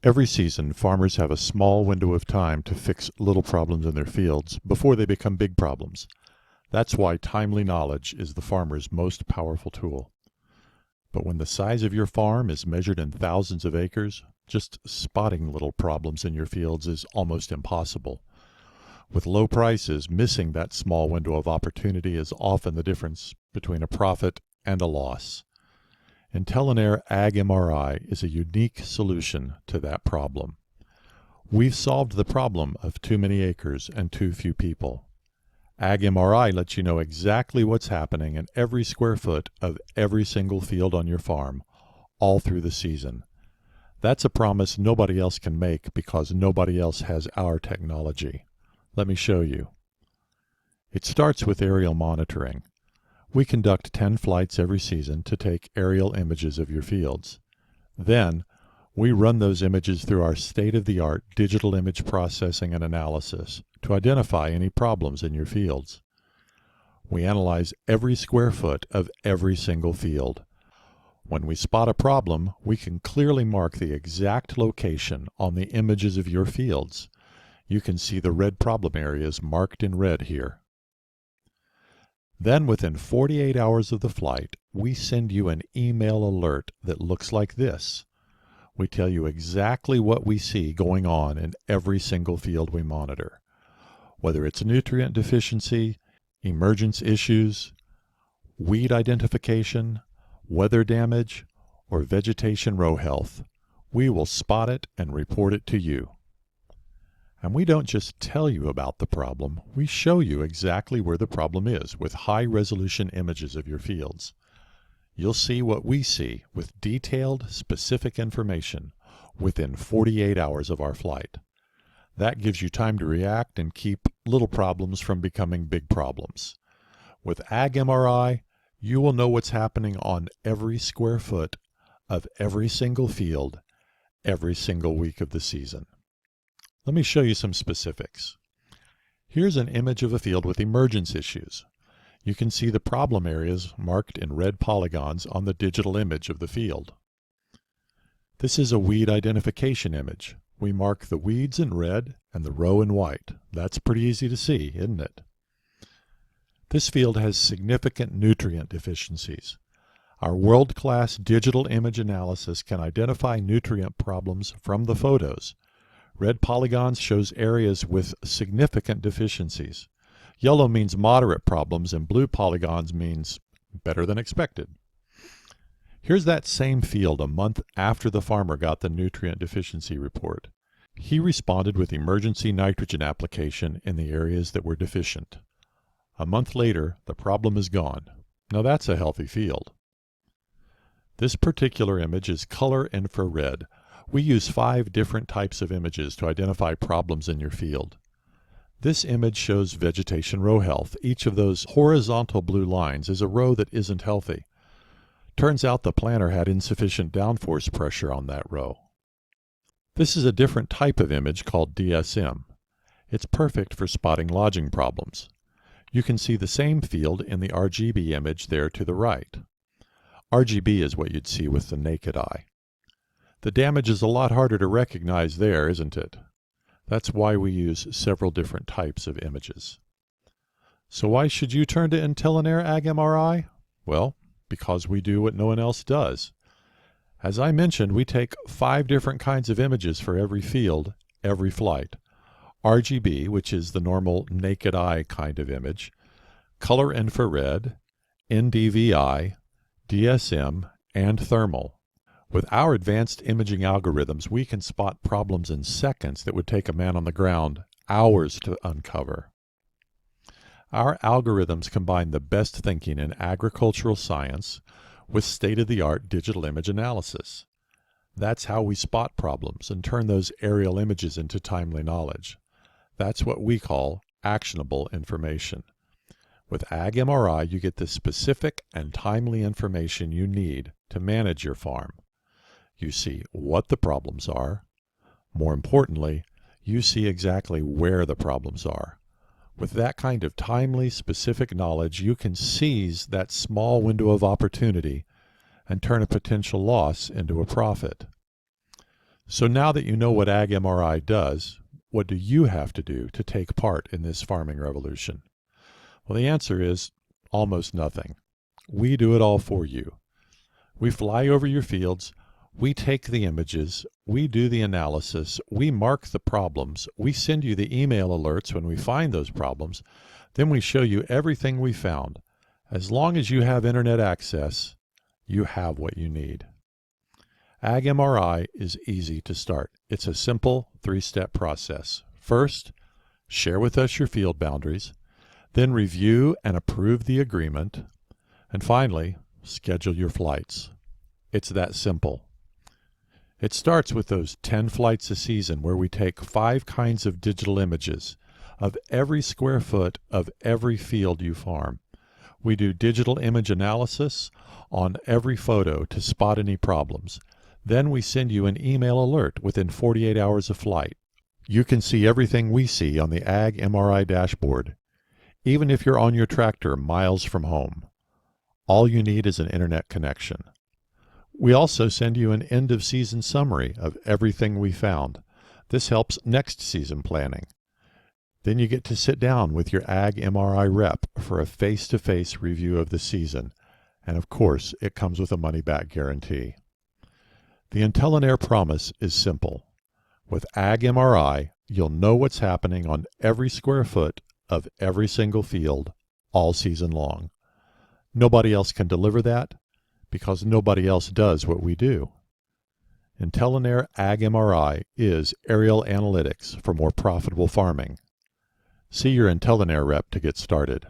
Every season, farmers have a small window of time to fix little problems in their fields before they become big problems. That's why timely knowledge is the farmer's most powerful tool. But when the size of your farm is measured in thousands of acres, just spotting little problems in your fields is almost impossible. With low prices, missing that small window of opportunity is often the difference between a profit and a loss. Intelinair Ag-MRI is a unique solution to that problem. We've solved the problem of too many acres and too few people. Ag-MRI lets you know exactly what's happening in every square foot of every single field on your farm, all through the season. That's a promise nobody else can make because nobody else has our technology. Let me show you. It starts with aerial monitoring. We conduct 10 flights every season to take aerial images of your fields. Then, we run those images through our state-of-the-art digital image processing and analysis to identify any problems in your fields. We analyze every square foot of every single field. When we spot a problem, we can clearly mark the exact location on the images of your fields. You can see the red problem areas marked in red here. Then within 48 hours of the flight, we send you an email alert that looks like this. We tell you exactly what we see going on in every single field we monitor. Whether it's nutrient deficiency, emergence issues, weed identification, weather damage, or vegetation row health, we will spot it and report it to you. And we don't just tell you about the problem, we show you exactly where the problem is with high-resolution images of your fields. You'll see what we see with detailed, specific information within 48 hours of our flight. That gives you time to react and keep little problems from becoming big problems. With Ag-MRI, you will know what's happening on every square foot of every single field, every single week of the season. Let me show you some specifics. Here's an image of a field with emergence issues. You can see the problem areas marked in red polygons on the digital image of the field. This is a weed identification image. We mark the weeds in red and the row in white. That's pretty easy to see, isn't it? This field has significant nutrient deficiencies. Our world-class digital image analysis can identify nutrient problems from the photos. Red polygons shows areas with significant deficiencies. Yellow means moderate problems, and blue polygons means better than expected. Here's that same field a month after the farmer got the nutrient deficiency report. He responded with emergency nitrogen application in the areas that were deficient. A month later, the problem is gone. Now that's a healthy field. This particular image is color infrared. We use 5 different types of images to identify problems in your field. This image shows vegetation row health. Each of those horizontal blue lines is a row that isn't healthy. Turns out the planter had insufficient downforce pressure on that row. This is a different type of image called DSM. It's perfect for spotting lodging problems. You can see the same field in the RGB image there to the right. RGB is what you'd see with the naked eye. The damage is a lot harder to recognize there, isn't it? That's why we use several different types of images. So why should you turn to Intelinair Ag-MRI? Well, because we do what no one else does. As I mentioned, we take 5 different kinds of images for every field, every flight. RGB, which is the normal naked eye kind of image, color infrared, NDVI, DSM, and thermal. With our advanced imaging algorithms, we can spot problems in seconds that would take a man on the ground hours to uncover. Our algorithms combine the best thinking in agricultural science with state-of-the-art digital image analysis. That's how we spot problems and turn those aerial images into timely knowledge. That's what we call actionable information. With Ag-MRI, you get the specific and timely information you need to manage your farm. You see what the problems are. More importantly, you see exactly where the problems are. With that kind of timely, specific knowledge, you can seize that small window of opportunity and turn a potential loss into a profit. So now that you know what AgMRI does, what do you have to do to take part in this farming revolution? Well, the answer is almost nothing. We do it all for you. We fly over your fields, we take the images, we do the analysis, we mark the problems, we send you the email alerts when we find those problems, then we show you everything we found. As long as you have internet access, you have what you need. AgMRI is easy to start. It's a simple 3-step process. First, share with us your field boundaries, then review and approve the agreement, and finally, schedule your flights. It's that simple. It starts with those 10 flights a season where we take 5 kinds of digital images of every square foot of every field you farm. We do digital image analysis on every photo to spot any problems. Then we send you an email alert within 48 hours of flight. You can see everything we see on the AgMRI dashboard, even if you're on your tractor miles from home. All you need is an internet connection. We also send you an end-of-season summary of everything we found. This helps next season planning. Then you get to sit down with your AgMRI rep for a face-to-face review of the season. And of course, it comes with a money-back guarantee. The Intelinair promise is simple. With AgMRI, you'll know what's happening on every square foot of every single field all season long. Nobody else can deliver that because nobody else does what we do. Intelinair AgMRI is aerial analytics for more profitable farming. See your Intelinair rep to get started.